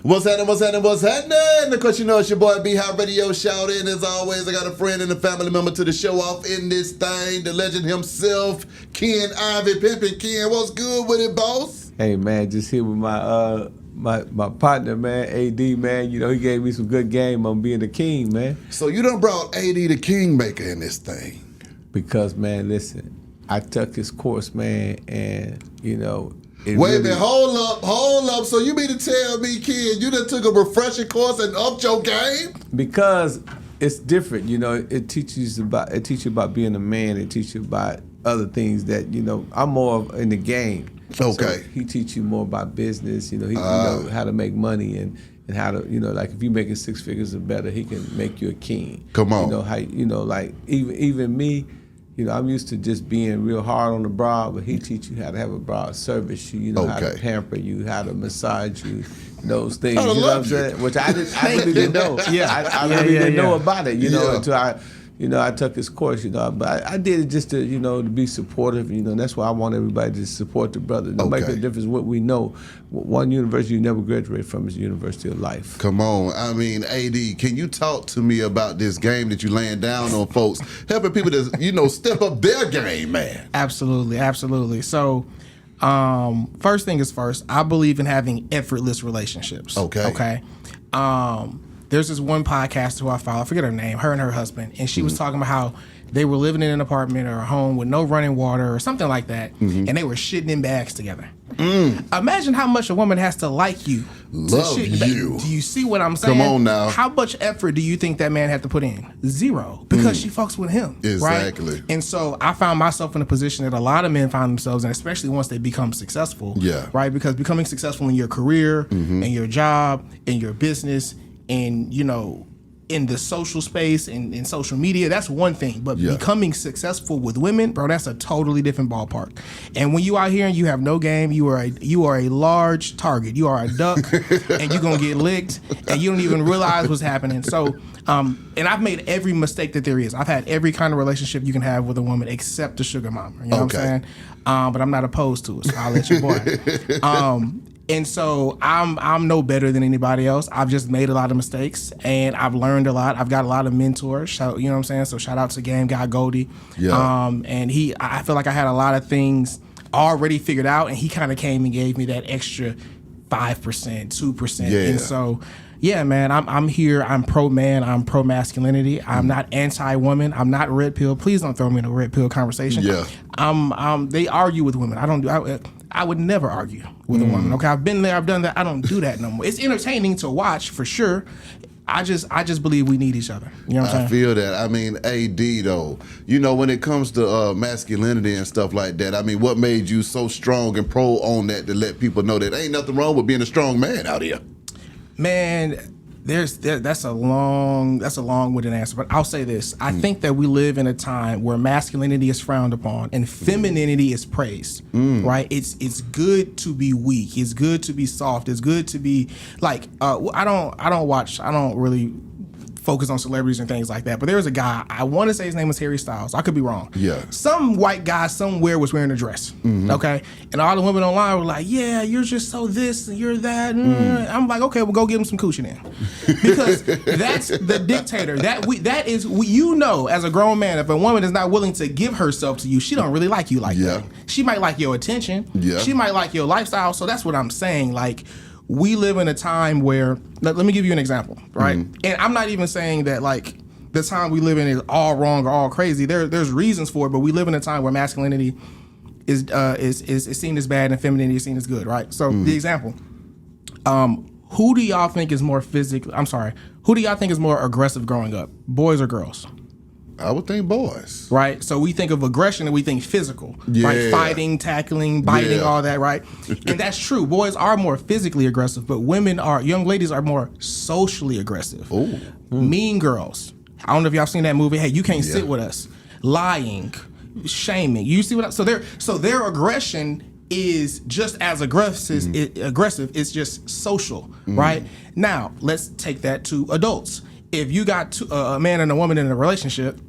What's happening? Of course, you know it's your boy B-Hop Radio Shout In. As always, I got a friend and a family member to the show off in this thing. The legend himself, Ken Ivey. Pimpin' Ken, what's good with it, boss? Hey, man, just here with my partner, man, AD, man. You know, he gave me some good game on being the king, man. So you done brought AD the Kingmaker in this thing. Because, man, listen, I took his course, man, and, you know, Wait a minute, hold up. So you mean to tell me, Ken, you done took a refreshing course and upped your game? Because it's different, you know. It teaches you about being a man. It teaches you about other things that, you know, I'm more in the game. Okay. So he teach you more about business, you know, how to make money and how to, you know, like if you're making six figures or better, he can make you a king. Come on. You know, how, you know, like even me, you know, I'm used to just being real hard on the bra, but he teach you how to have a bra service you, know, how to pamper you, how to massage you, those things. You know what I'm saying? Which I really didn't know. I really didn't know about it, you know, until I took his course, you know. But I did it just to, you know, to be supportive, you know. And that's why I want everybody to support the brother. No make a difference what we know. One university you never graduate from is the University of Life. Come on. I mean, AD, can you talk to me about this game that you laying down on folks, helping people to, you know, step up their game, man? Absolutely. So, first thing is first, I believe in having effortless relationships. Okay. There's this one podcast who I follow, I forget her name, her and her husband, and she was talking about how they were living in an apartment or a home with no running water or something like that, and they were shitting in bags together. Imagine how much a woman has to like you. Love you. Do you see what I'm saying? Come on now. How much effort do you think that man had to put in? Zero. Because she fucks with him. Exactly. Right? And so I found myself in a position that a lot of men find themselves in, especially once they become successful. Yeah. Right? Because becoming successful in your career, in your job, in your business, and, you know, in the social space and in social media, that's one thing. But becoming successful with women, bro, that's a totally different ballpark. And when you out here and you have no game, you are a large target. You are a duck, and you're gonna get licked, and you don't even realize what's happening. So, and I've made every mistake that there is. I've had every kind of relationship you can have with a woman except the sugar mama. You know what I'm saying? But I'm not opposed to it, so I'll let you boy. And so I'm no better than anybody else. I've just made a lot of mistakes, and I've learned a lot. I've got a lot of mentors. You know what I'm saying? So shout out to Game Guy Goldie. Yeah. And I feel like I had a lot of things already figured out, and he kind of came and gave me that extra 5%, 2%. Yeah. And so, yeah, man, I'm here. I'm pro man. I'm pro masculinity. I'm not anti-woman. I'm not red pill. Please don't throw me in a red pill conversation. Yeah. They argue with women. I would never argue with a woman. Okay, I've been there. I've done that. I don't do that no more. It's entertaining to watch for sure. I just believe we need each other. You know what I'm saying? I feel that. I mean, AD though, you know, when it comes to masculinity and stuff like that, I mean, what made you so strong and pro on that to let people know that ain't nothing wrong with being a strong man out here? Man, that's a long-winded answer, but I'll say this. I think that we live in a time where masculinity is frowned upon and femininity is praised, right? It's good to be weak. It's good to be soft. It's good to be like, I don't really focus on celebrities and things like that, but there was a guy, I want to say his name was Harry Styles. I could be wrong. Yeah. Some white guy somewhere was wearing a dress, okay? And all the women online were like, yeah, you're just so this and you're that. I'm like, okay, well, go give him some coochie then. Because that's the dictator. You know, as a grown man, if a woman is not willing to give herself to you, she don't really like you like that. She might like your attention. Yeah. She might like your lifestyle. So that's what I'm saying. Like, we live in a time where, let me give you an example, right? And I'm not even saying that like the time we live in is all wrong or all crazy. There's reasons for it, but we live in a time where masculinity is seen as bad and femininity is seen as good, right? So the example, who do y'all think is more aggressive growing up, boys or girls? I would think boys. Right? So we think of aggression and we think physical. Right? Fighting, tackling, biting, all that, right? And that's true. Boys are more physically aggressive, but young ladies are more socially aggressive. Ooh. Mean Girls. I don't know if y'all seen that movie. Hey, you can't sit with us. Lying, shaming. You see what I'm... So their aggression is just as aggressive. It's just social, right? Now, let's take that to adults. If you got a man and a woman in a relationship,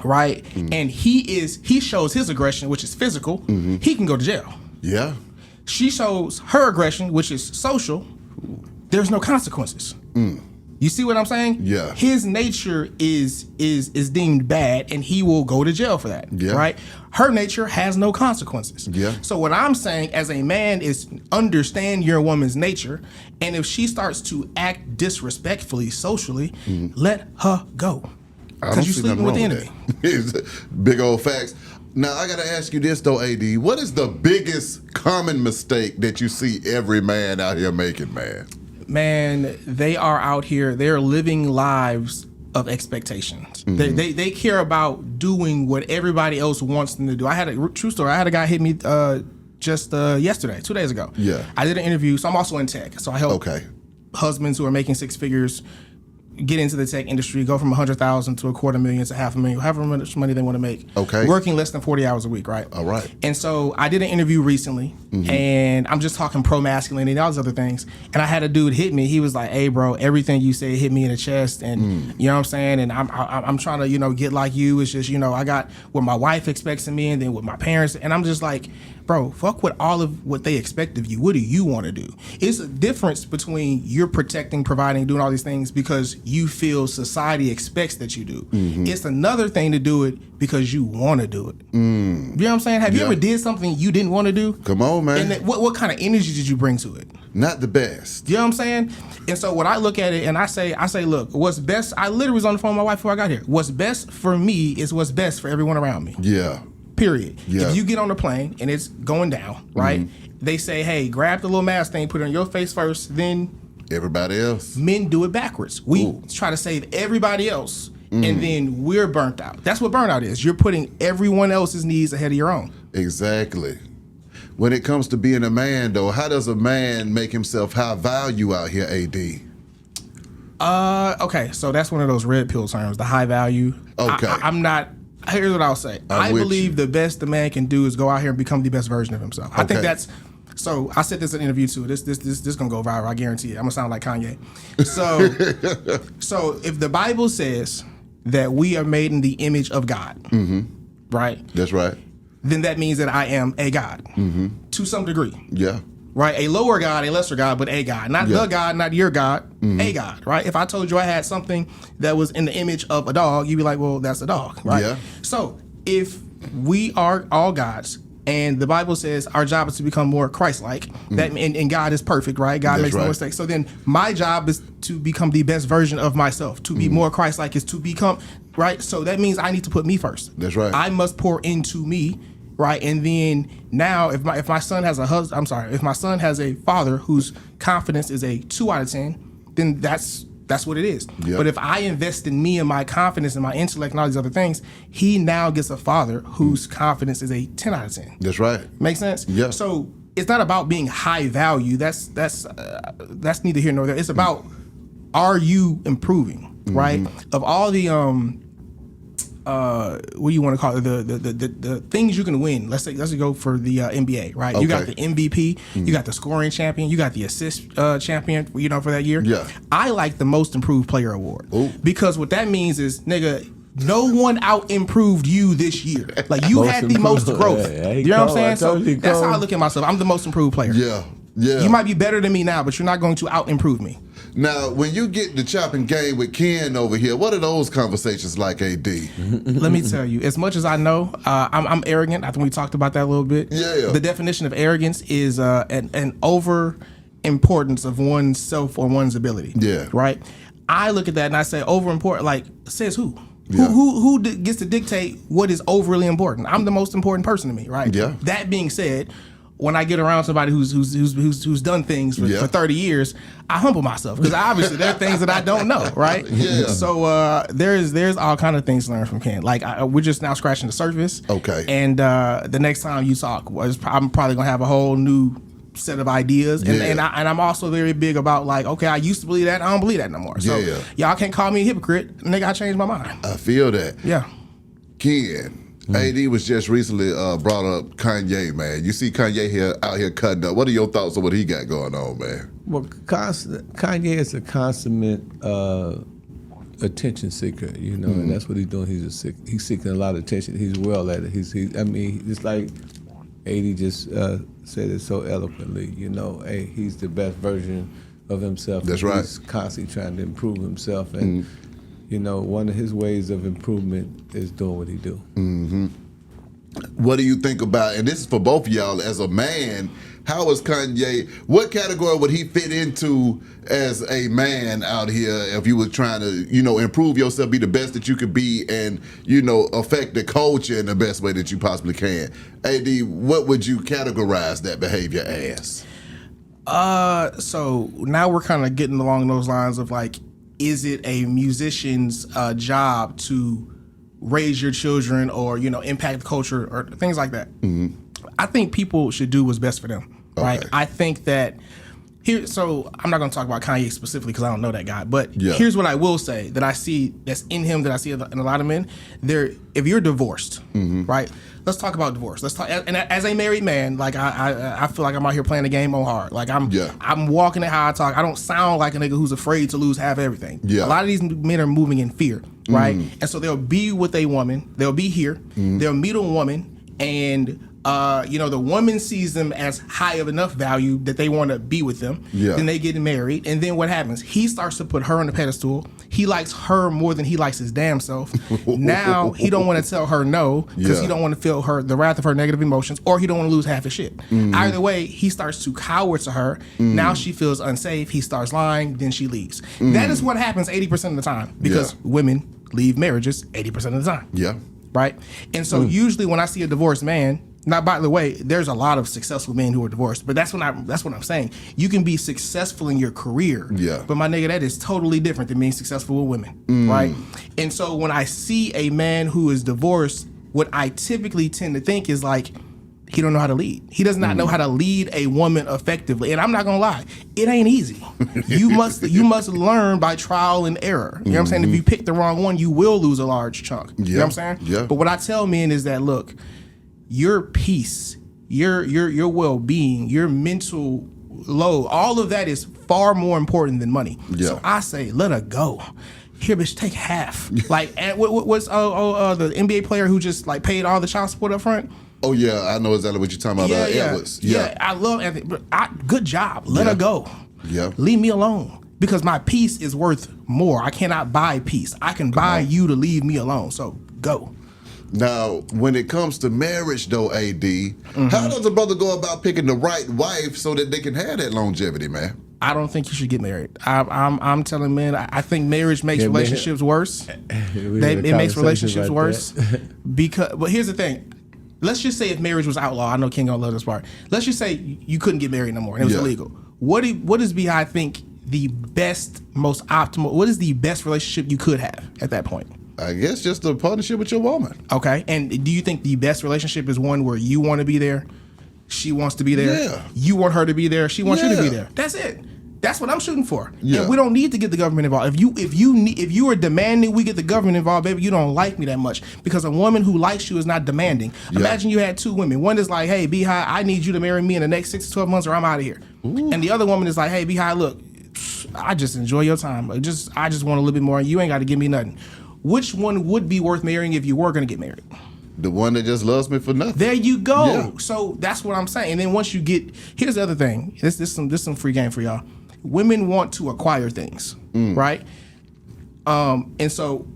right, and he shows his aggression, which is physical, he can go to jail. Yeah. She shows her aggression, which is social. there's no consequences. You see what I'm saying? Yeah. His nature is deemed bad, and he will go to jail for that. Yeah. Right? Her nature has no consequences. Yeah. So what I'm saying as a man is understand your woman's nature, and if she starts to act disrespectfully socially, let her go. Because you're sleeping with the enemy. Big old facts. Now, I got to ask you this, though, AD. What is the biggest common mistake that you see every man out here making, man? Man, they are out here, they're living lives of expectations. They care about doing what everybody else wants them to do. I had a true story. I had a guy hit me just yesterday, 2 days ago. Yeah. I did an interview, so I'm also in tech. So I help husbands who are making six figures get into the tech industry, go from 100,000 to $250,000 to $500,000, however much money they want to make. Okay. Working less than 40 hours a week, right? All right. And so I did an interview recently, and I'm just talking pro-masculinity and all these other things. And I had a dude hit me. He was like, "Hey, bro, everything you say hit me in the chest, and you know what I'm saying? And I'm trying to, get like you. It's just, I got what my wife expects of me, and then what my parents." And I'm just like, bro, fuck with all of what they expect of you. What do you want to do? It's a difference between you're protecting, providing, doing all these things because you feel society expects that you do. It's another thing to do it because you want to do it. You know what I'm saying? Have you ever did something you didn't want to do? Come on, man. And what kind of energy did you bring to it? Not the best. You know what I'm saying? And so when I look at it and I say, look, what's best, I literally was on the phone with my wife before I got here. What's best for me is what's best for everyone around me. Yeah. Period. Yeah. If you get on the plane and it's going down, right? They say, hey, grab the little mask thing, put it on your face first, then everybody else. Men do it backwards. We try to save everybody else, and then we're burnt out. That's what burnout is. You're putting everyone else's needs ahead of your own. Exactly. When it comes to being a man, though, how does a man make himself high value out here, AD? Okay, so that's one of those red pill terms, the high value. Okay. I'm not. Here's what I'll say. I believe the best the man can do is go out here and become the best version of himself. Okay. I think that's. So I said this in an interview too. This gonna go viral. I guarantee it. I'm gonna sound like Kanye. So if the Bible says that we are made in the image of God, right? That's right. Then that means that I am a God to some degree. Yeah. Right, a lower God, a lesser God, but a God. Not the God, not your God, a God, right? If I told you I had something that was in the image of a dog, you'd be like, well, that's a dog, right? Yeah. So if we are all gods, and the Bible says our job is to become more Christ-like, that and God is perfect, right? God makes no mistakes. So then my job is to become the best version of myself. To be more Christ-like is to become, right? So that means I need to put me first. That's right. I must pour into me. Right, and then now, if my son has if my son has a father whose confidence is a 2 out of 10, then that's what it is. Yep. But if I invest in me and my confidence and my intellect and all these other things, he now gets a father whose confidence is a 10 out of 10. That's right. Makes sense? Yeah. So it's not about being high value. That's neither here nor there. It's about are you improving? Right. Of all the what do you want to call it? The things you can win. Let's go for the NBA, right? Okay. You got the MVP, you got the scoring champion, you got the assist champion, for that year. Yeah. I like the most improved player award because what that means is, nigga, no one out improved you this year. Like you had the most growth. You know what I'm saying? That's how I look at myself. I'm the most improved player. Yeah. Yeah. You might be better than me now, but you're not going to out improve me. Now, when you get the chopping game with Ken over here, what are those conversations like, AD? Let me tell you, as much as I know, I'm arrogant. I think we talked about that a little bit. Yeah. The definition of arrogance is an over importance of one's self or one's ability. Yeah. Right? I look at that and I say over important, like, says who? Yeah. Who gets to dictate what is overly important? I'm the most important person to me, right? Yeah. That being said, when I get around somebody who's done things for 30 years, I humble myself because obviously there are things that I don't know, right? Yeah. So there's all kind of things to learn from Ken. Like we're just now scratching the surface. Okay. And the next time you talk, I'm probably gonna have a whole new set of ideas. And I'm also very big about like, okay, I used to believe that, I don't believe that no more. So y'all can't call me a hypocrite, nigga. I changed my mind. I feel that. Yeah. Ken. AD was just recently brought up Kanye, man. You see Kanye out here cutting up. What are your thoughts on what he got going on, man? Well, Kanye is a consummate attention seeker, and that's what he's doing. He's seeking a lot of attention. He's well at it. It's like AD just said it so eloquently. Hey, he's the best version of himself. That's right. He's constantly trying to improve himself, and you know, one of his ways of improvement is doing what he do. What do you think about, and this is for both of y'all, as a man, how is Kanye, what category would he fit into as a man out here if you were trying to, you know, improve yourself, be the best that you could be, and, you know, affect the culture in the best way that you possibly can? AD, what would you categorize that behavior as? So now we're kind of getting along those lines of like, is it a musician's job to raise your children or, you know, impact the culture or things like that? I think people should do what's best for them. Right. I think that so I'm not going to talk about Kanye specifically because I don't know that guy, but here's what I will say that I see that's in him that I see in a lot of men. If you're divorced, right? Let's talk about divorce. Let's talk. And as a married man, like I feel like I'm out here playing the game on hard. Like I'm walking it how I talk. I don't sound like a nigga who's afraid to lose half everything. A lot of these men are moving in fear, right? And so they'll be with a woman. They'll be here. They'll meet a woman, and you know, the woman sees them as high of enough value that they want to be with them. Then they get married, and then what happens? He starts to put her on the pedestal. He likes her more than he likes his damn self. Now he don't want to tell her no because he don't want to feel the wrath of her negative emotions, or he don't want to lose half his shit. Either way, he starts to cower to her. Now she feels unsafe. He starts lying. Then she leaves. That is what happens 80% of the time because women leave marriages 80% of the time. Right? And so usually when I see a divorced man, now, by the way, there's a lot of successful men who are divorced, but that's what I'm saying. You can be successful in your career, but my nigga, that is totally different than being successful with women, right? And so when I see a man who is divorced, what I typically tend to think is like, he don't know how to lead. He does not know how to lead a woman effectively. And I'm not gonna lie, it ain't easy. You must learn by trial and error. You know what I'm saying? If you pick the wrong one, you will lose a large chunk. You know what I'm saying? But what I tell men is that, look, your peace, your well-being, your mental load, all of that is far more important than money. So I say, let her go. Here, bitch, take half. Like, and what's the NBA player who just like paid all the child support up front? Oh yeah, I know exactly what you're talking about. Edwards. I love Anthony. But good job. Let her go. Leave me alone. Because my peace is worth more. I cannot buy peace. I can buy you to leave me alone. So go. Now, when it comes to marriage, though, AD, how does a brother go about picking the right wife so that they can have that longevity, man? I don't think you should get married. I'm telling men, I think marriage makes relationships worse. It makes relationships worse. But here's the thing. Let's just say if marriage was outlawed, I know King gonna love this part. Let's just say you couldn't get married no more and it was illegal. What does Behi think the best, most optimal, what is the best relationship you could have at that point? I guess just a partnership with your woman. Okay. And do you think the best relationship is one where you want to be there, she wants to be there, you want her to be there, she wants you to be there? That's it. That's what I'm shooting for. And we don't need to get the government involved. If you are demanding we get the government involved, baby, you don't like me that much. Because a woman who likes you is not demanding. Imagine you had two women. One is like, hey, Behi, I need you to marry me in the next 6 to 12 months or I'm out of here. And the other woman is like, hey, Behi, look, I just enjoy your time. I just want a little bit more. You ain't got to give me nothing. Which one would be worth marrying if you were going to get married? The one that just loves me for nothing. There you go. So that's what I'm saying. And then once you get, here's the other thing. This some free game for y'all. Women want to acquire things, right? And so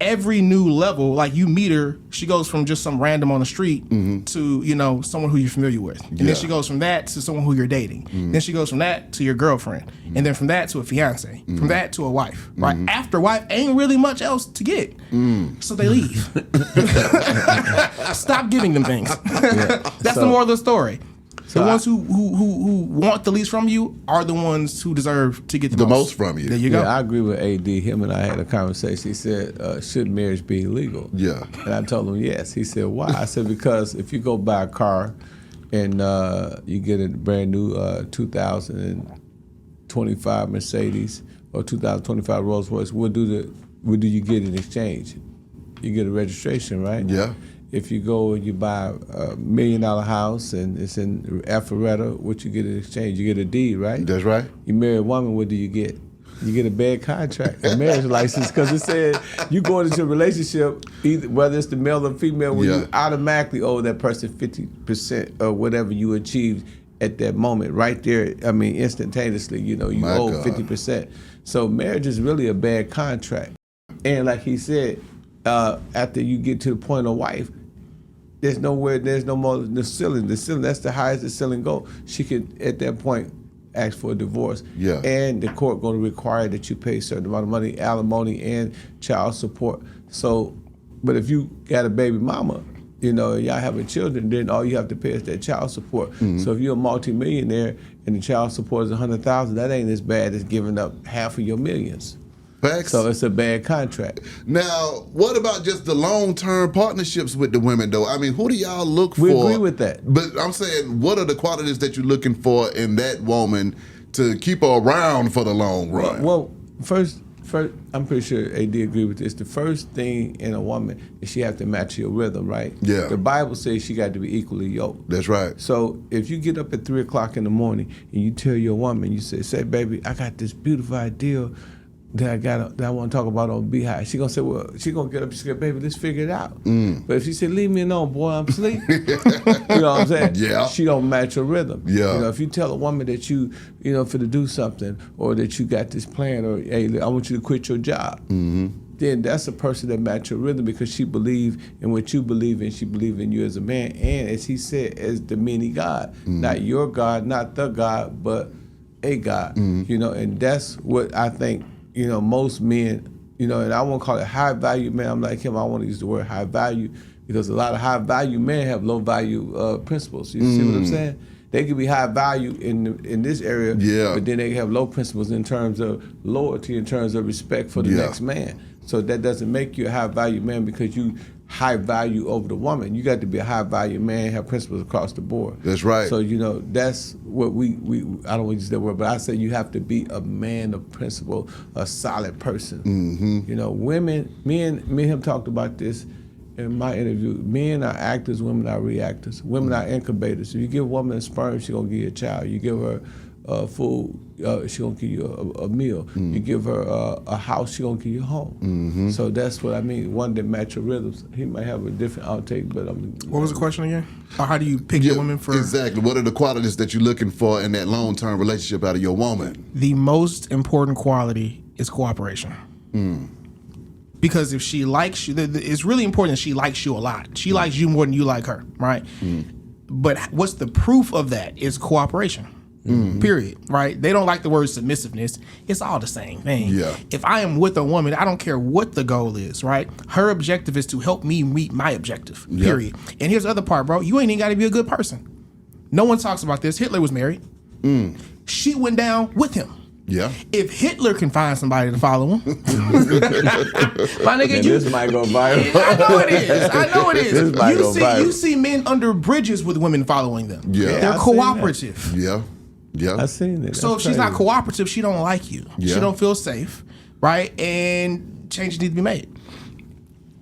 every new level, like you meet her, she goes from just some random on the street to, you know, someone who you're familiar with. And then she goes from that to someone who you're dating. Then she goes from that to your girlfriend. And then from that to a fiance. From that to a wife, right? After wife, ain't really much else to get. So they leave. Stop giving them things. That's the moral of the story. The ones who want the least from you are the ones who deserve to get the most from you. There you go. I agree with AD. Him and I had a conversation. He said, should marriage be illegal? And I told him yes. He said, why? I said, because if you go buy a car and you get a brand new 2025 Mercedes or 2025 Rolls Royce, what do you get in exchange? You get a registration, right? If you go and you buy $1 million house and it's in Alpharetta, what you get in exchange? You get a deed, right? That's right. You marry a woman, what do you get? You get a bad contract, a marriage license, because it said you go into a relationship, either whether it's the male or female, where you automatically owe that person 50% of whatever you achieved at that moment, right there. I mean, instantaneously, you know, you owe 50%. So marriage is really a bad contract. And like he said, after you get to the point of wife, there's no more the ceiling. The ceiling, that's the highest the ceiling go. She could, at that point, ask for a divorce. Yeah. And the court going to require that you pay a certain amount of money, alimony and child support. So, but if you got a baby mama, you know, y'all having children, then all you have to pay is that child support. So if you're a multimillionaire and the child support is $100,000, that ain't as bad as giving up half of your millions. Facts. So it's a bad contract. Now, what about just the long-term partnerships with the women, though? I mean, who do y'all look for? We agree with that. But I'm saying, what are the qualities that you're looking for in that woman to keep her around for the long run? Well, first, I'm pretty sure AD agree with this. The first thing in a woman is she have to match your rhythm, right? Yeah. The Bible says she got to be equally yoked. That's right. So if you get up at 3 o'clock in the morning and you tell your woman, you say, baby, I got this beautiful idea that I want to talk about on Beehive. She gonna say, well, she gonna get up. She say, baby, let's figure it out. But if she said, leave me alone, boy, I'm asleep. You know what I'm saying? Yeah. She don't match her rhythm. Yeah. You know, if you tell a woman that you know, for to do something, or that you got this plan, or hey, I want you to quit your job. Then that's a person that match your rhythm because she believe in what you believe in. She believe in you as a man, and as he said, as the many God, not your God, not the God, but a God. You know, and that's what I think. You know, most men, you know, and I won't call it high value man. I'm like him. I want to use the word high value because a lot of high value men have low value principles. You see what I'm saying? They can be high value in this area, but then they have low principles in terms of loyalty, in terms of respect for the next man. So that doesn't make you a high value man because you high value over the woman. You got to be a high value man, have principles across the board. That's right. So, you know, that's what we I don't want to use that word, but I say you have to be a man of principle, a solid person. You know, women, me and him talked about this in my interview. Men are actors, women are reactors. Women are incubators. If you give a woman a sperm, she's going to give you a child. You give her food, she's going to give you a meal. You give her a house, she's going to give you a home. So that's what I mean. One that match your rhythms. He might have a different outtake, but What was the question again? Or how do you pick your woman for? Exactly. What are the qualities that you're looking for in that long-term relationship out of your woman? The most important quality is cooperation. Because if she likes you, it's really important that she likes you a lot. She likes you more than you like her, right? But what's the proof of that is cooperation. Period. Right? They don't like the word submissiveness. It's all the same thing. Yeah. If I am with a woman, I don't care what the goal is, right? Her objective is to help me meet my objective. Period. And here's the other part, bro. You ain't even got to be a good person. No one talks about this. Hitler was married. She went down with him. Yeah. If Hitler can find somebody to follow him, my nigga, this might go viral. I know it is. I know it is. This might go viral. You see men under bridges with women following them. Yeah. They're cooperative. Yeah. I seen it. So if she's not cooperative, she don't like you. Yeah. She don't feel safe, right? And changes need to be made.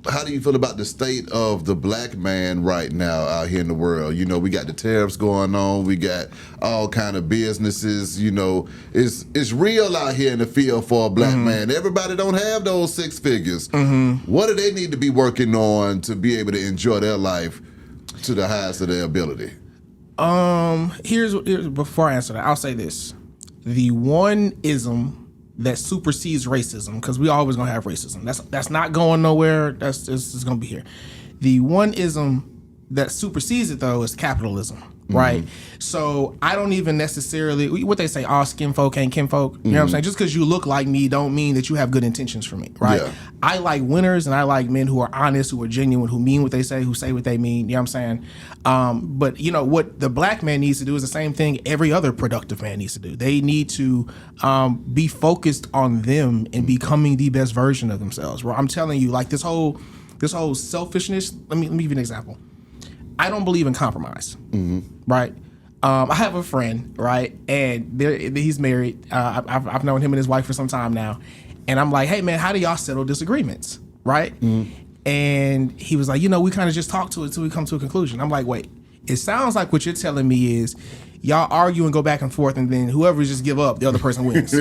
How do you feel about the state of the black man right now out here in the world? You know, we got the tariffs going on. We got all kind of businesses. You know, it's real out here in the field for a black man. Everybody don't have those 6 figures. What do they need to be working on to be able to enjoy their life to the highest of their ability? Here's before I answer that, I'll say this: the one ism that supersedes racism, because we always gonna have racism. That's not going nowhere. That's just gonna be here. The one ism that supersedes it though is capitalism, right? So I don't even necessarily what they say, all skin folk ain't kin folk. You know what I'm saying? Just because you look like me don't mean that you have good intentions for me, right? Yeah. I like winners and I like men who are honest, who are genuine, who mean what they say, who say what they mean. You know what I'm saying? But you know what the black man needs to do is the same thing every other productive man needs to do. They need to be focused on them and becoming the best version of themselves. Where I'm telling you, like this whole selfishness. Let me give you an example. I don't believe in compromise, right? I have a friend, right, and he's married. I've known him and his wife for some time now, and I'm like, hey man, how do y'all settle disagreements, right? And he was like, you know, we kind of just talk to it until we come to a conclusion. I'm like, wait, it sounds like what you're telling me is y'all argue and go back and forth, and then whoever just give up, the other person wins.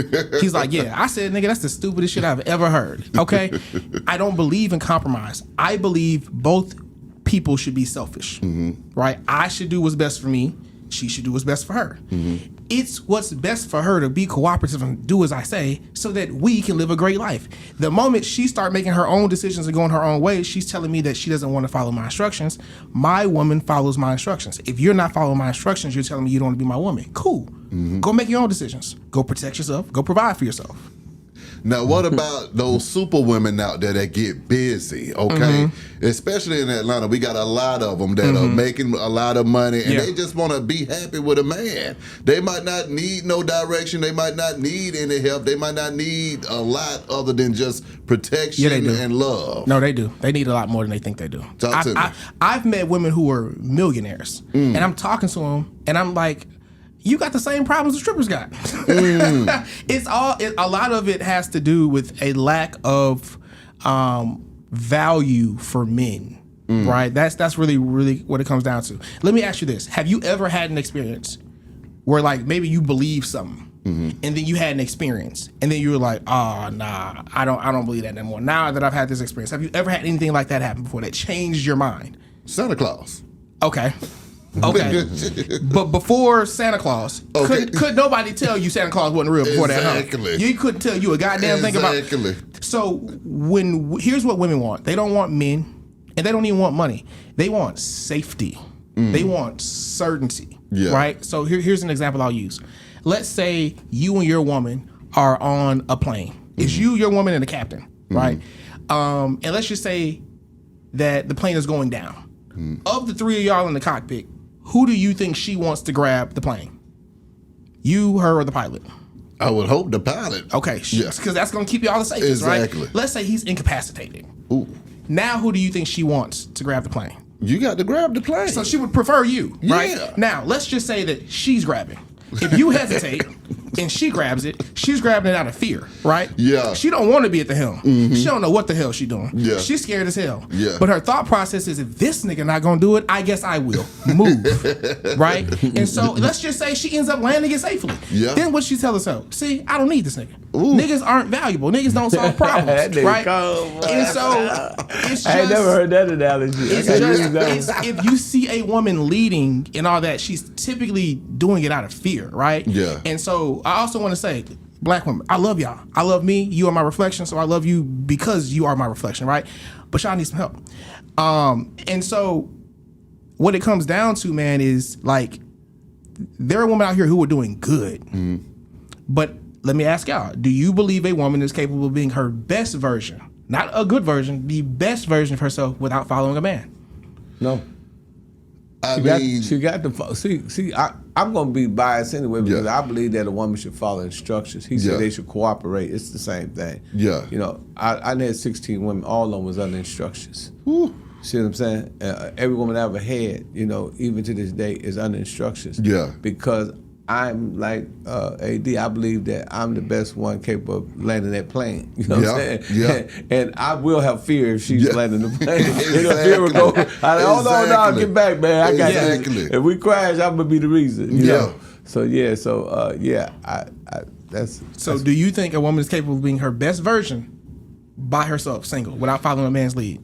He's like, yeah. I said, nigga, that's the stupidest shit I've ever heard. Okay, I don't believe in compromise. I believe both people should be selfish, right? I should do what's best for me. she should do what's best for her. It's what's best for her to be cooperative and do as I say so that we can live a great life. The moment she start making her own decisions and going her own way, she's telling me that she doesn't want to follow my instructions. My woman follows my instructions. If you're not following my instructions, you're telling me you don't want to be my woman. Cool. Go make your own decisions. Go protect yourself. Go provide for yourself. Now, what about those super women out there that get busy, okay? Especially in Atlanta, we got a lot of them that are making a lot of money, and they just want to be happy with a man. They might not need no direction. They might not need any help. They might not need a lot other than just protection and love. No, they do. They need a lot more than they think they do. Talk to me. I've met women who are millionaires, and I'm talking to them, and I'm like, you got the same problems the strippers got. A lot of it has to do with a lack of value for men, right? That's really what it comes down to. Let me ask you this: have you ever had an experience where, like, maybe you believe something, and then you had an experience, and then you were like, "Oh, nah, I don't believe that anymore." Now that I've had this experience, have you ever had anything like that happen before that changed your mind? Santa Claus. Okay. But before Santa Claus, could nobody tell you Santa Claus wasn't real before that? Huh? You couldn't tell you a goddamn thing about it. So here's what women want. They don't want men, and they don't even want money. They want safety. They want certainty. Right? So here's an example I'll use. Let's say you and your woman are on a plane. It's you, your woman, and the captain, right? And let's just say that the plane is going down. Of the three of y'all in the cockpit, who do you think she wants to grab the plane? You, her, or the pilot? I would hope the pilot. Okay, because that's going to keep you all the safest, right? Let's say he's incapacitated. Ooh. Now, who do you think she wants to grab the plane? You got to grab the plane. So she would prefer you, right? Yeah. Now, let's just say that she's grabbing. If you hesitate and she grabs it, she's grabbing it out of fear, right? Yeah. She don't want to be at the helm. She don't know what the hell she's doing. Yeah. She's scared as hell. Yeah. But her thought process is, if this nigga not gonna do it, I guess I will move, right? And so let's just say she ends up landing it safely. Yeah. Then what she tell herself? See, I don't need this nigga. Niggas aren't valuable. Niggas don't solve problems, right? And so it's just, I ain't never heard that analogy. If you see a woman leading and all that, she's typically doing it out of fear, right? Yeah. And so I also want to say, black women, I love y'all. I love me. You are my reflection, so I love you because you are my reflection, right? But y'all need some help. And so what it comes down to, man, is like, there are women out here who are doing good. But let me ask y'all, do you believe a woman is capable of being her best version, not a good version, the best version of herself without following a man? No. She got the I'm gonna be biased anyway because I believe that a woman should follow instructions. He said they should cooperate. It's the same thing. Yeah. You know, I had 16 women. All of them was under instructions. Woo. See what I'm saying? Every woman I ever had, you know, even to this day, is under instructions. Yeah. Because I'm like AD. I believe that I'm the best one capable of landing that plane. You know what I'm saying? Yeah. And I will have fear if she's landing the plane. Exactly. Fear will go. Hold on, now get back, man. I got this. If we crash, I'm gonna be the reason. You know? So that's. So do you think a woman is capable of being her best version by herself, single, without following a man's lead?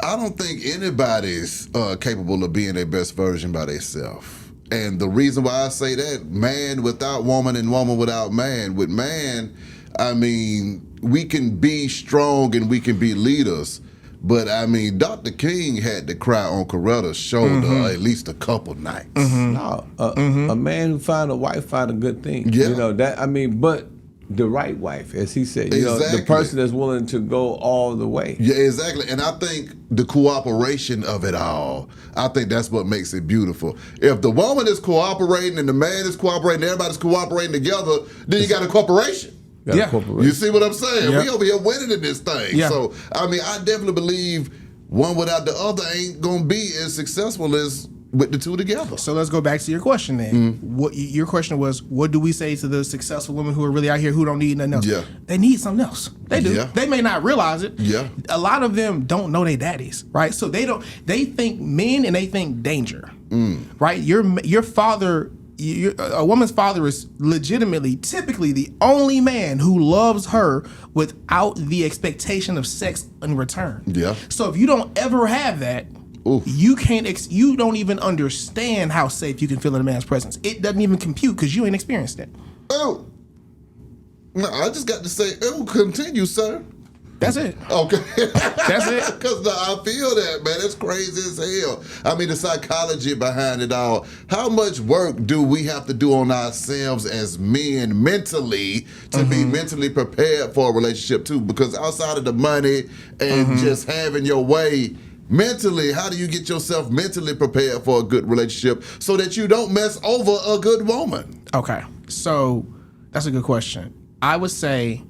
I don't think anybody's capable of being their best version by themselves. And the reason why I say that, man without woman and woman without man. With man, I mean, we can be strong and we can be leaders. But, I mean, Dr. King had to cry on Coretta's shoulder at least a couple nights. No, a man who found a wife found a good thing. Yeah. You know, that, I mean, but the right wife, as he said, you know, the person that's willing to go all the way. Yeah, exactly. And I think the cooperation of it all, I think that's what makes it beautiful. If the woman is cooperating and the man is cooperating, everybody's cooperating together, then you got a corporation. You see what I'm saying? We over here winning in this thing. Yeah. So, I mean, I definitely believe one without the other ain't going to be as successful as with the two together. So let's go back to your question then. What your question was, what do we say to the successful women who are really out here who don't need nothing else? Yeah. They need something else. They do. Yeah. They may not realize it. Yeah. A lot of them don't know their daddies, right? So they think men and they think danger. Right? Your father, a woman's father is legitimately, typically the only man who loves her without the expectation of sex in return. Yeah. So if you don't ever have that, Oof. You don't even understand how safe you can feel in a man's presence. It doesn't even compute because you ain't experienced it. Oh, no, I just got to say, continue, sir. That's it. Okay. That's it. Because I feel that, man. It's crazy as hell. I mean, the psychology behind it all. How much work do we have to do on ourselves as men mentally to be mentally prepared for a relationship, too? Because outside of the money and just having your way, mentally, how do you get yourself mentally prepared for a good relationship so that you don't mess over a good woman? Okay. So that's a good question. I would say,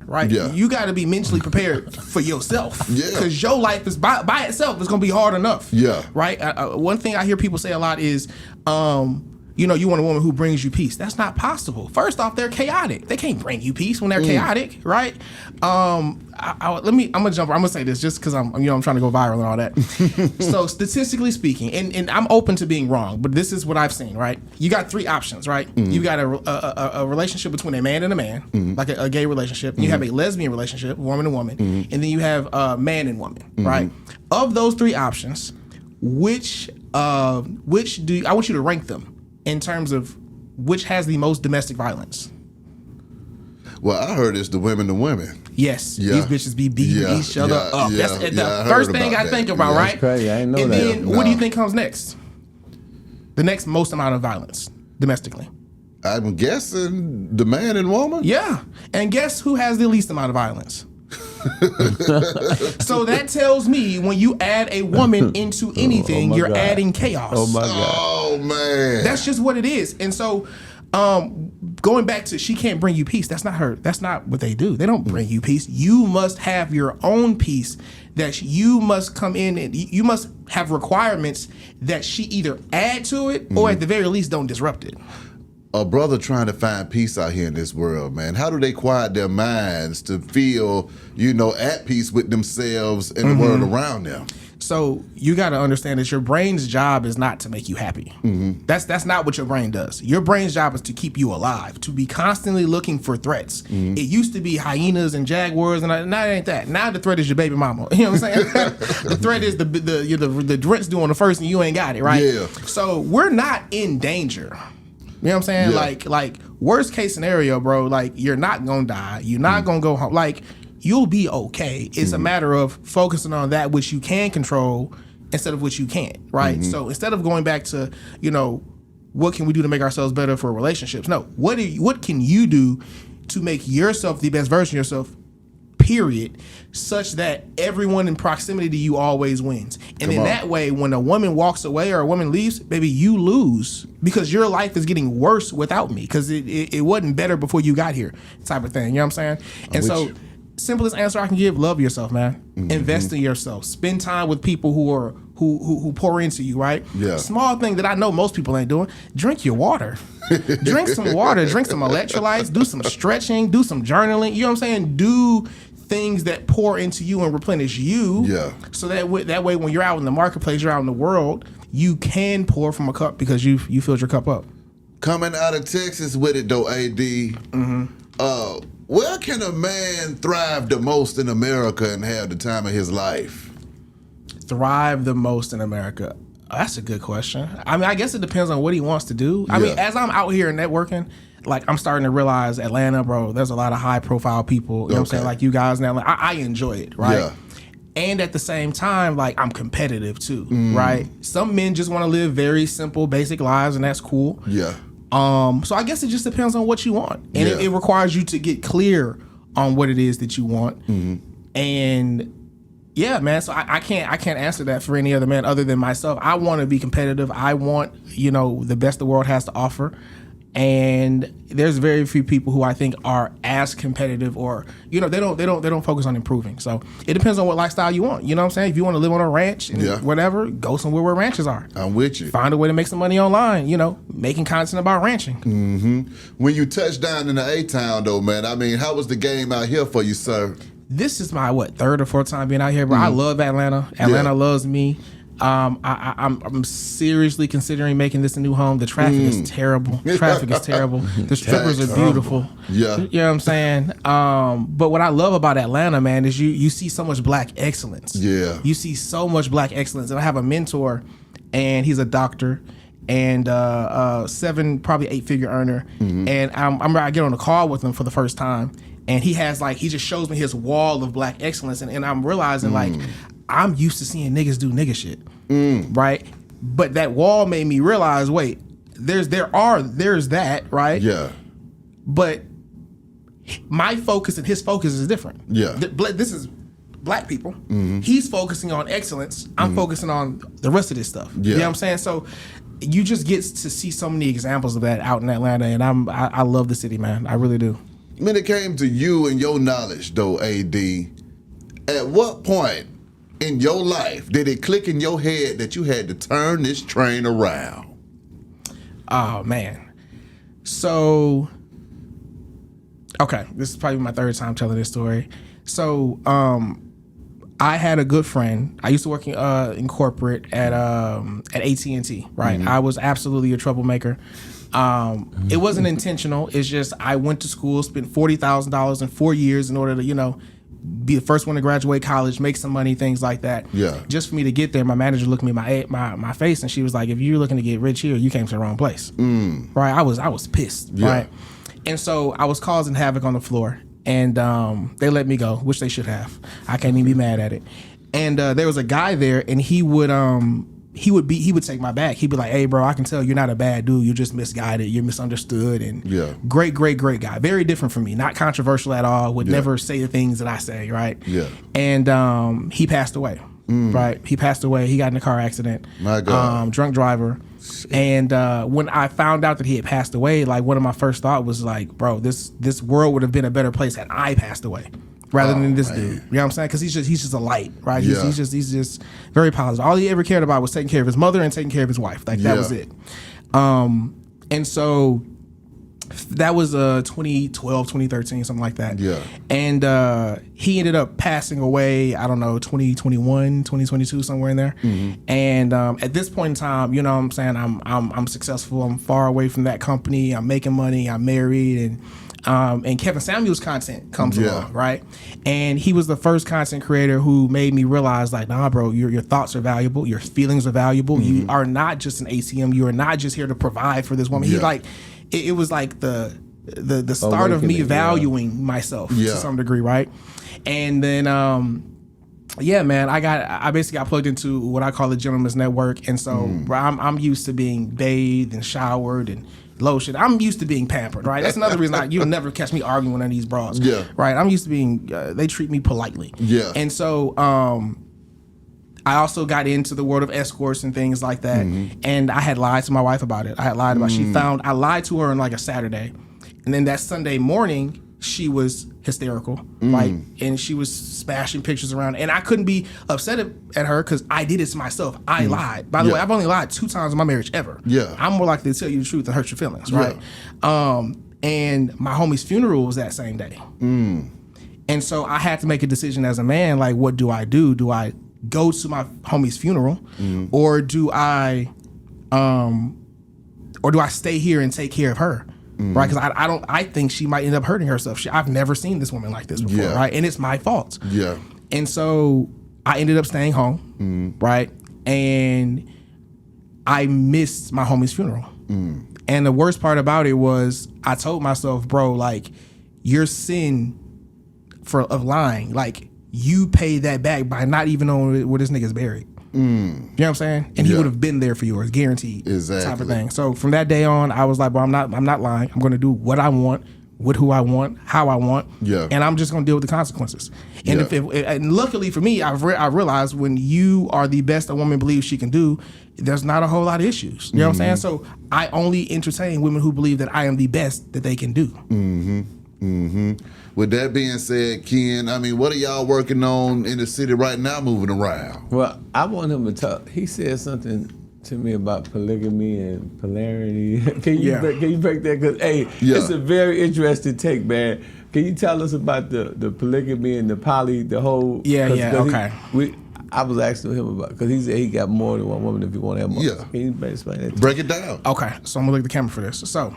right, you got to be mentally prepared for yourself. Because your life is by itself is going to be hard enough. Yeah. Right? One thing I hear people say a lot is, you want a woman who brings you peace. That's not possible. First off, they're chaotic. They can't bring you peace when they're chaotic, right? I'm gonna say this just because I'm trying to go viral and all that. So statistically speaking, and I'm open to being wrong, but this is what I've seen, right? You got three options, right? You got a relationship between a man and a man, like a gay relationship. You have a lesbian relationship, woman and woman, and then you have man and woman, right? Of those three options, which I want you to rank them in terms of which has the most domestic violence. Well, I heard it's the women to women. Yes, these bitches be beating each other up. That's the first thing I think about, right? That's crazy. I didn't know and that. then what do you think comes next? The next most amount of violence domestically. I'm guessing the man and woman? Yeah. And guess who has the least amount of violence? So that tells me when you add a woman into anything, you're adding chaos. Oh my God. Oh man. That's just what it is. And so going back to she can't bring you peace, that's not her. That's not what they do. They don't bring you peace. You must have your own peace that you must come in and you must have requirements that she either add to it or at the very least don't disrupt it. A brother trying to find peace out here in this world, man. How do they quiet their minds to feel, at peace with themselves and the world around them? So you got to understand that your brain's job is not to make you happy. That's not what your brain does. Your brain's job is to keep you alive, to be constantly looking for threats. It used to be hyenas and jaguars, and now it ain't that. Now the threat is your baby mama. You know what I'm saying? The threat is the Drent's doing the first, and you ain't got it, right? Yeah. So we're not in danger. You know what I'm saying? Yeah. Like worst case scenario, bro, like you're not gonna die. You're not gonna go home. Like you'll be okay. It's a matter of focusing on that which you can control instead of which you can't, right? So instead of going back to, what can we do to make ourselves better for relationships? No, what can you do to make yourself the best version of yourself, period, such that everyone in proximity to you always wins. And in that way, when a woman walks away or a woman leaves, baby, you lose because your life is getting worse without me because it wasn't better before you got here type of thing. You know what I'm saying? And so simplest answer I can give, love yourself, man. Invest in yourself. Spend time with people who pour into you, right? Yeah. Small thing that I know most people ain't doing, drink your water. Drink some water, drink some electrolytes, do some stretching, do some journaling. You know what I'm saying? Do things that pour into you and replenish you. Yeah. So that way when you're out in the marketplace, you're out in the world, you can pour from a cup because you filled your cup up. Coming out of Texas with it though, AD. Where can a man thrive the most in America and have the time of his life? Thrive the most in America? That's a good question. I mean, I guess it depends on what he wants to do. I mean, as I'm out here networking, like I'm starting to realize Atlanta, bro, there's a lot of high profile people, you know what I'm saying? Like you guys in Atlanta, I enjoy it, right? Yeah. And at the same time, like I'm competitive too, right? Some men just want to live very simple, basic lives, and that's cool. Yeah. So I guess it just depends on what you want. And it requires you to get clear on what it is that you want. And yeah, man, so I can't answer that for any other man other than myself. I want to be competitive. I want, the best the world has to offer. And there's very few people who I think are as competitive or, they don't focus on improving. So it depends on what lifestyle you want. You know what I'm saying? If you want to live on a ranch and whatever, go somewhere where ranches are. I'm with you. Find a way to make some money online, making content about ranching. When you touched down in the A-Town though, man, I mean, how was the game out here for you, sir? This is my, third or fourth time being out here, bro. I love Atlanta. Atlanta loves me. I'm seriously considering making this a new home. The traffic is terrible. Traffic is terrible. The strippers are beautiful. Yeah. You know what I'm saying? But what I love about Atlanta, man, is you see so much black excellence. Yeah. You see so much black excellence. And I have a mentor, and he's a doctor, and 7, probably 8-figure earner. And I get on a call with him for the first time, and he just shows me his wall of black excellence, and I'm realizing like I'm used to seeing niggas do nigga shit, right? But that wall made me realize, wait, there's that, right? Yeah. But my focus and his focus is different. Yeah. This is black people. He's focusing on excellence. I'm focusing on the rest of this stuff. Yeah. You know what I'm saying? So you just get to see so many examples of that out in Atlanta, and I love the city, man. I really do. When it came to you and your knowledge, though, AD, at what point in your life did it click in your head that you had to turn this train around? Oh, man. So, okay, this is probably my third time telling this story. So, I had a good friend. I used to work in corporate at AT&T, right? I was absolutely a troublemaker. It wasn't intentional. It's just I went to school, spent $40,000 in 4 years in order to, be the first one to graduate college, make some money, things like that. Yeah. Just for me to get there, my manager looked me in my face, and she was like, "If you're looking to get rich here, you came to the wrong place." Right? I was pissed. Yeah. Right? And so I was causing havoc on the floor, and they let me go, which they should have. I can't even be mad at it. And there was a guy there, and he would take my back. He'd be like, "Hey, bro, I can tell you're not a bad dude. You're just misguided. You're misunderstood." And great guy. Very different from me. Not controversial at all. Would never say the things that I say. Right. Yeah. And he passed away. Right. He passed away. He got in a car accident. My God. Drunk driver. And when I found out that he had passed away, like one of my first thought was like, bro, this world would have been a better place had I passed away, rather than this dude. You know what I'm saying? Because he's just a light, right? Yeah. He's just very positive. All he ever cared about was taking care of his mother and taking care of his wife. Like that was it. And so that was 2012, 2013, something like that. Yeah. And he ended up passing away, I don't know, 2021, 2022, somewhere in there. And at this point in time, you know what I'm saying, I'm successful. I'm far away from that company. I'm making money. I'm married, and Kevin Samuels content comes along, right? And he was the first content creator who made me realize, like, nah, bro, your thoughts are valuable. Your feelings are valuable. You are not just an ACM. You are not just here to provide for this woman. He's like, it was like the start of me valuing myself to some degree, right? And then, man, I basically got plugged into what I call the gentleman's network, and so I'm used to being bathed and showered and lotion. I'm used to being pampered, right? That's another reason you'll never catch me arguing with any of these bras, right? I'm used to being they treat me politely, and so I also got into the world of escorts and things like that, and I had lied to my wife about it. I had lied about I lied to her on like a Saturday, and then that Sunday morning she was hysterical, like, and she was smashing pictures around, and I couldn't be upset at her because I did it to myself. I lied. By the way, I've only lied 2 times in my marriage ever. I'm more likely to tell you the truth than hurt your feelings, right? And my homie's funeral was that same day, and so I had to make a decision as a man, like, what do I do? Do I go to my homie's funeral, or do I stay here and take care of her, right? Because I think she might end up hurting herself. I've never seen this woman like this before, right? And it's my fault. And so I ended up staying home, right? And I missed my homie's funeral. And the worst part about it was I told myself, bro, like, your sin of lying, like, you pay that back by not even knowing where this nigga's buried. You know what I'm saying? And he would have been there for yours, guaranteed. Exactly. Type of thing. So from that day on, I was like, bro, I'm not lying. I'm going to do what I want, with who I want, how I want. And I'm just going to deal with the consequences. And and luckily for me, I realized when you are the best a woman believes she can do, there's not a whole lot of issues. You know what I'm saying? So I only entertain women who believe that I am the best that they can do. With that being said, Ken, I mean, what are y'all working on in the city right now, moving around? Well, I want him to talk. He said something to me about polygamy and polarity. Can you break that? Because it's a very interesting take, man. Can you tell us about the polygamy and the poly, the whole? Okay. I was asking him about, because he said he got more than one woman if you want to have more. Yeah. Can you explain that? Break it down. Okay, so I'm gonna look at the camera for this. So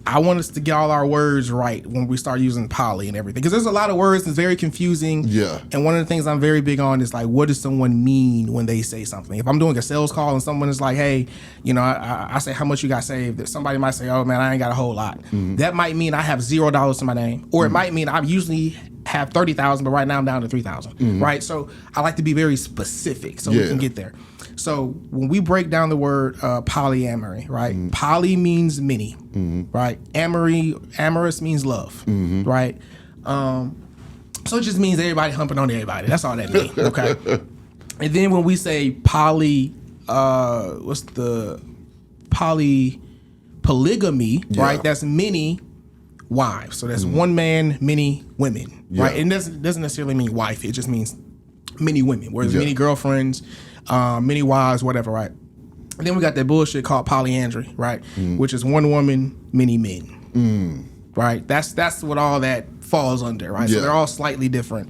I want us to get all our words right when we start using poly and everything, because there's a lot of words that's very confusing. Yeah. And one of the things I'm very big on is like, what does someone mean when they say something? If I'm doing a sales call and someone is like, hey, you know, I say how much you got saved, somebody might say, oh man, I ain't got a whole lot. That might mean I have $0 to my name, or it might mean I usually have 30,000, but right now I'm down to 3,000. Right. So I like to be very specific so we can get there. So when we break down the word polyamory, right? Poly means many, right? Amorous means love, right? So it just means everybody humping on everybody. That's all that means, okay? And then when we say polygamy, right? That's many wives. So that's one man, many women, right? And it doesn't necessarily mean wife. It just means many women, whereas many girlfriends, many wives, whatever, right? And then we got that bullshit called polyandry, right? Which is one woman, many men, right? That's what all that falls under, right? So they're all slightly different.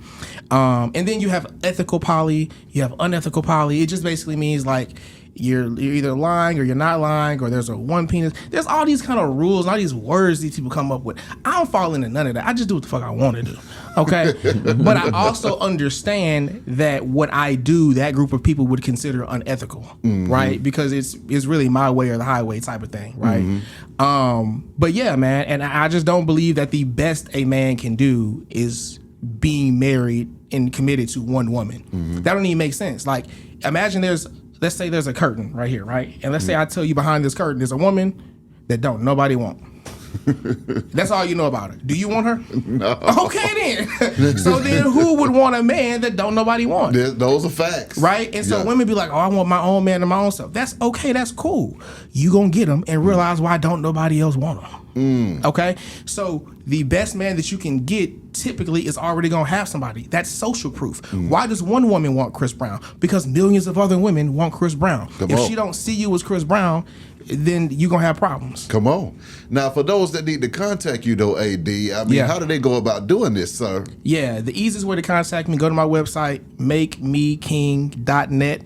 And then you have ethical poly, you have unethical poly. It just basically means like you're either lying or you're not lying, or there's a one penis. There's all these kind of rules and all these words these people come up with. I don't fall into none of that. I just do what the fuck I want to do. Okay. But I also understand that what I do, that group of people would consider unethical, right? Because it's really my way or the highway type of thing, right? But yeah, man, and I just don't believe that the best a man can do is being married and committed to one woman. That don't even make sense. Like, imagine let's say there's a curtain right here, right? And let's say I tell you behind this curtain there's a woman that don't nobody want. That's all you know about her. Do you want her? No. Okay then. So then who would want a man that don't nobody want? Those are facts. Right? And so women be like, oh, I want my own man and my own stuff. That's okay. That's cool. You gonna get them and realize why don't nobody else want them. Okay? So the best man that you can get typically is already gonna have somebody. That's social proof. Why does one woman want Chris Brown? Because millions of other women want Chris Brown. If she don't see you as Chris Brown, then you're going to have problems. Come on. Now, for those that need to contact you, though, AD, I mean, how do they go about doing this, sir? Yeah, the easiest way to contact me, go to my website, makemeking.net.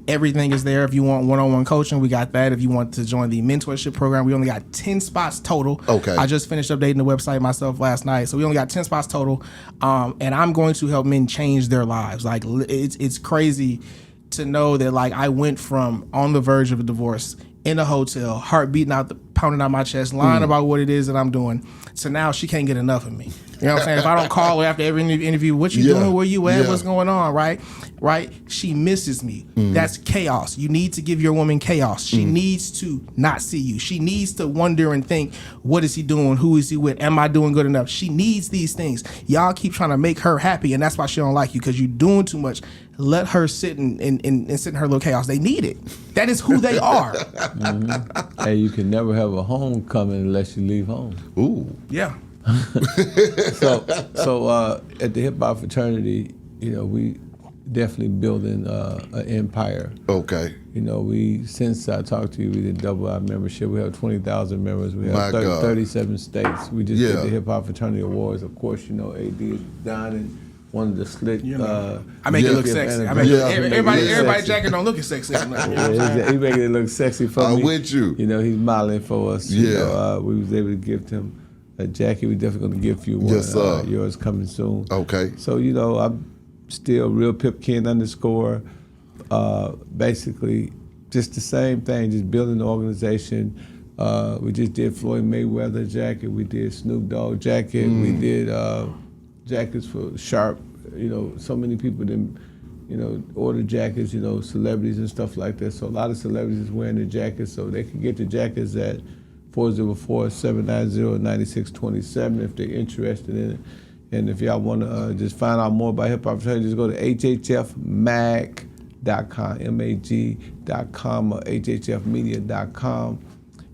Everything is there. If you want one-on-one coaching, we got that. If you want to join the mentorship program, we only got 10 spots total. Okay. I just finished updating the website myself last night, so we only got 10 spots total. And I'm going to help men change their lives. Like, it's crazy to know that, like, I went from on the verge of a divorce in a hotel, heart beating out, pounding out my chest, lying about what it is that I'm doing. So now she can't get enough of me. You know what I'm saying? If I don't call her after every interview, what you doing? Where you at? What's going on? Right? She misses me. That's chaos. You need to give your woman chaos. She needs to not see you. She needs to wonder and think, what is he doing? Who is he with? Am I doing good enough? She needs these things. Y'all keep trying to make her happy, and that's why she don't like you, because you're doing too much. Let her sit and sit in her little chaos. They need it. That is who they are. Hey, you can never have a homecoming unless you leave home. Ooh. Yeah. So at the hip hop fraternity, you know, we definitely building an empire. Okay. You know, since I talked to you, we did double our membership. We have 20,000 members. We have 37 states. We just did the hip hop fraternity awards. Of course, you know, AD is down in one of the slick. I make it look sexy. Everybody Jacket don't look as sexy. He making it look sexy for me. I'm with you. You know, he's modeling for us. You know, we was able to gift him a jacket. We definitely going to gift you one. Yes, sir. Yours coming soon. Okay. So, you know, I'm still Real Pip Ken _ basically just the same thing, just building the organization. We just did Floyd Mayweather jacket. We did Snoop Dogg jacket. We did jackets for Sharp. You know, so many people didn't, you know, order jackets, you know, celebrities and stuff like that. So a lot of celebrities is wearing the jackets, so they can get the jackets at 404-790-9627 if they're interested in it. And if y'all want to just find out more about hip hop fraternity, just go to hhfmag.com, mag.com, or hhfmedia.com.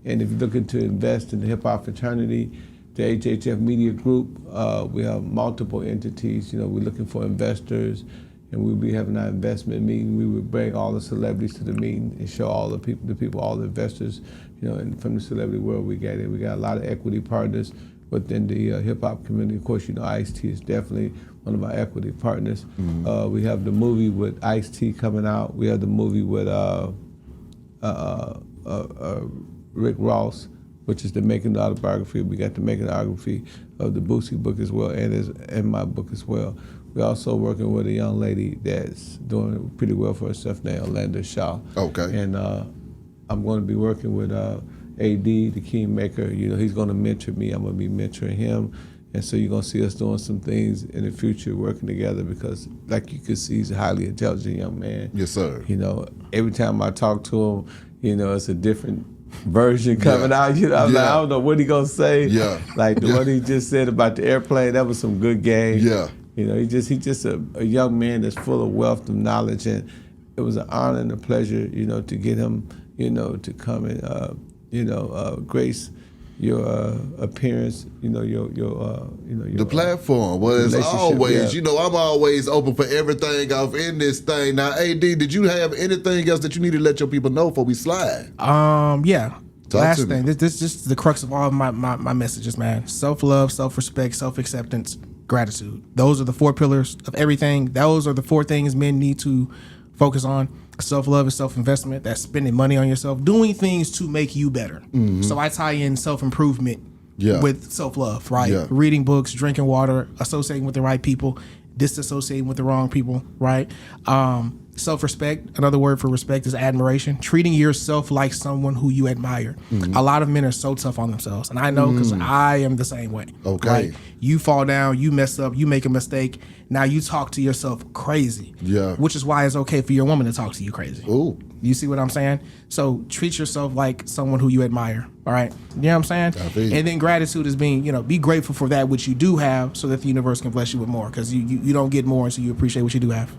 And if you're looking to invest in the hip hop fraternity, the HHF Media Group, we have multiple entities. You know, we're looking for investors, and we'll be having our investment meeting. We would bring all the celebrities to the meeting and show all the people, all the investors, you know, and from the celebrity world we got a lot of equity partners within the hip hop community. Of course, you know, Ice-T is definitely one of our equity partners. We have the movie with Ice-T coming out. We have the movie with Rick Ross, which is the Making autobiography. We got the Making autobiography of the Boosie book as well, and my book as well. We're also working with a young lady that's doing pretty well for herself named Orlando Shaw. Okay. And I'm going to be working with AD, the Kingmaker. You know, he's going to mentor me. I'm going to be mentoring him. And so you're going to see us doing some things in the future, working together, because like you can see, he's a highly intelligent young man. Yes, sir. You know, every time I talk to him, you know, it's a different version coming out. You know, I'm like, I don't know what he going to say. Yeah. Like the one he just said about the airplane, that was some good game. Yeah. You know, he's just a young man that's full of wealth of knowledge, and it was an honor and a pleasure, you know, to get him, you know, to come and, grace your appearance, you know, your the platform. Well, as always, you know, I'm always open for everything off in this thing. Now, AD, did you have anything else that you need to let your people know before we slide? Yeah. Last thing, me. this is the crux of all of my messages, man. Self-love, self-respect, self-acceptance, gratitude. Those are the 4 pillars of everything. Those are the 4 things men need to focus on. Self-love is self-investment. That's spending money on yourself, doing things to make you better. So I tie in self-improvement with self-love, right? Yeah. Reading books, drinking water, associating with the right people, disassociating with the wrong people, right? Self-respect, another word for respect is admiration. Treating yourself like someone who you admire. A lot of men are so tough on themselves, and I know because I am the same way. Okay. Right? You fall down, you mess up, you make a mistake. Now you talk to yourself crazy. Yeah. Which is why it's okay for your woman to talk to you crazy. Ooh. You see what I'm saying? So treat yourself like someone who you admire. All right. You know what I'm saying? And then gratitude is being, you know, be grateful for that which you do have, so that the universe can bless you with more, because you don't get more until you appreciate what you do have.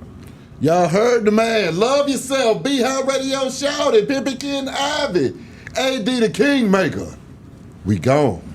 Y'all heard the man. Love yourself. Be High Radio, shout it. Pimpin' Ken Ivey. AD the Kingmaker. We gone.